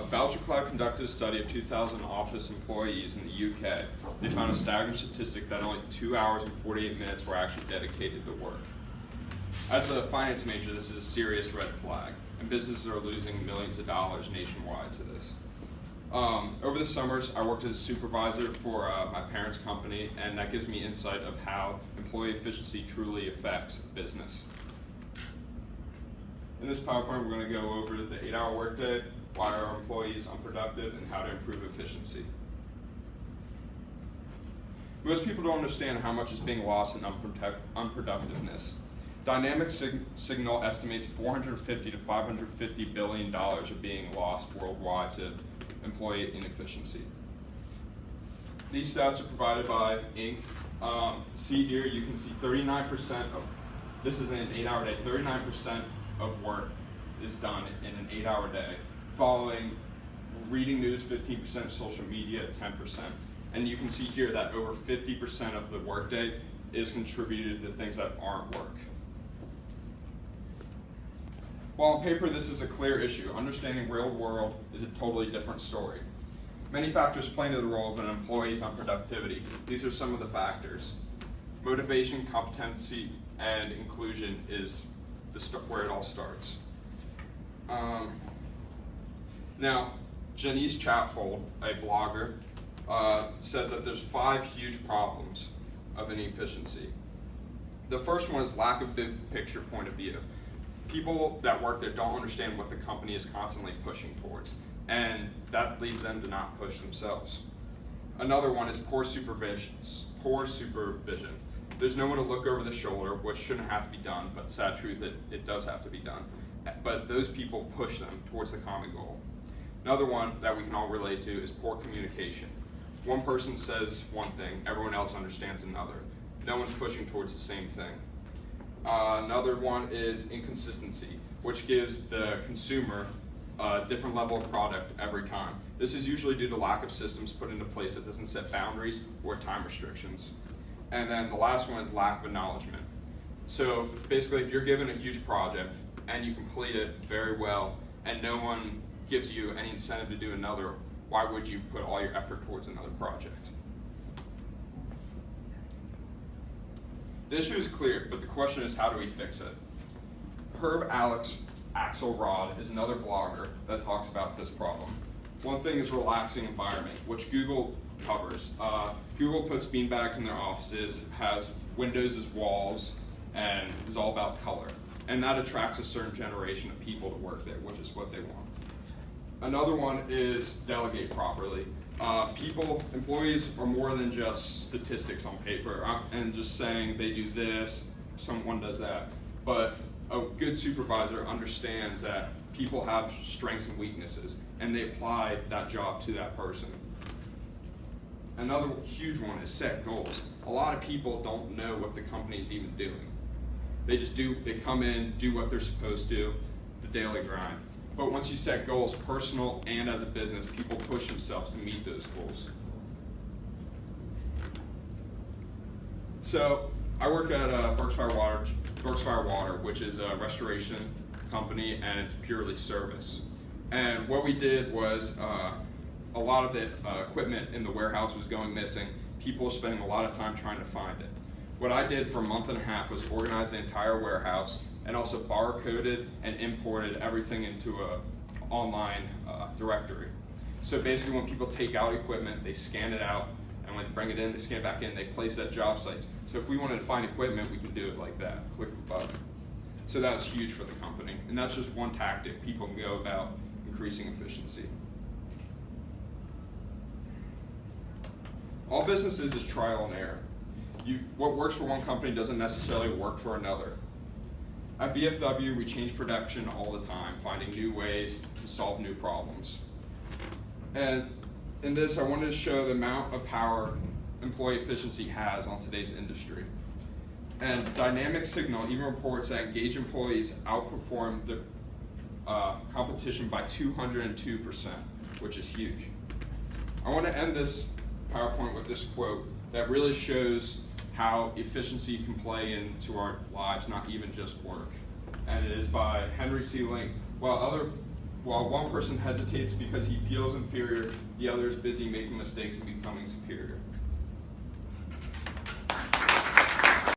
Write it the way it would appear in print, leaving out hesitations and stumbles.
Boucher Cloud conducted a study of 2,000 office employees in the UK. They found a staggering statistic that only 2 hours and 48 minutes were actually dedicated to work. As a finance major, this is a serious red flag, and businesses are losing millions of dollars nationwide to this. Over the summers, I worked as a supervisor for my parents' company, and that gives me insight of how employee efficiency truly affects business. In this PowerPoint, we're going to go over the 8-hour workday, why are employees unproductive, and how to improve efficiency. Most people don't understand how much is being lost in unproductiveness. Dynamic Signal estimates $450 to $550 billion are being lost worldwide to employee inefficiency. These stats are provided by Inc. See here, you can see 39% of, this is in an 8-hour day, 39% of work is done in an 8-hour day, following reading news 15%, social media 10%. And you can see here that over 50% of the workday is contributed to things that aren't work. While on paper this is a clear issue, understanding real world is a totally different story. Many factors play into the role of an employee's unproductivity. These are some of the factors. Motivation, competency, and inclusion is where it all starts. Now, Janice Chatfold, a blogger, says that there's 5 huge problems of inefficiency. The first one is lack of big picture point of view. People that work there don't understand what the company is constantly pushing towards, and that leads them to not push themselves. Another one is poor supervision. There's no one to look over the shoulder, which shouldn't have to be done, but sad truth, it does have to be done. But those people push them towards the common goal. Another one that we can all relate to is poor communication. One person says one thing, everyone else understands another. No one's pushing towards the same thing. Another one is inconsistency, which gives the consumer a different level of product every time. This is usually due to lack of systems put into place that doesn't set boundaries or time restrictions. And then the last one is lack of acknowledgement. So basically, if you're given a huge project and you complete it very well and no one gives you any incentive to do another, why would you put all your effort towards another project? The issue is clear, but the question is, how do we fix it? Herb Axelrod is another blogger that talks about this problem. One thing is relaxing environment, which Google covers. Google puts beanbags in their offices, has windows as walls, and is all about color. And that attracts a certain generation of people to work there, which is what they want. Another one is delegate properly. Employees are more than just statistics on paper and just saying they do this, someone does that. But a good supervisor understands that people have strengths and weaknesses, and they apply that job to that person. Another huge one is set goals. A lot of people don't know what the company is even doing. They come in, do what they're supposed to, the daily grind. But once you set goals, personal and as a business, people push themselves to meet those goals. So I work at Berkshire Water, which is a restoration company, and it's purely service. And what we did was a lot of the equipment in the warehouse was going missing. People were spending a lot of time trying to find it. What I did for a month and a half was organize the entire warehouse and also barcoded and imported everything into an online directory. So basically when people take out equipment, they scan it out, and when they bring it in, they scan it back in, they place it at job sites. So if we wanted to find equipment, we can do it like that, click a button. So that was huge for the company, and that's just one tactic people can go about increasing efficiency. All businesses is trial and error. What works for one company doesn't necessarily work for another. At BFW, we change production all the time, finding new ways to solve new problems. And in this, I wanted to show the amount of power employee efficiency has on today's industry. And Dynamic Signal even reports that engaged employees outperform the competition by 202%, which is huge. I want to end this PowerPoint with this quote that really shows how efficiency can play into our lives, not even just work. And it is by Henry C. Link. While other While one person hesitates because he feels inferior, the other is busy making mistakes and becoming superior.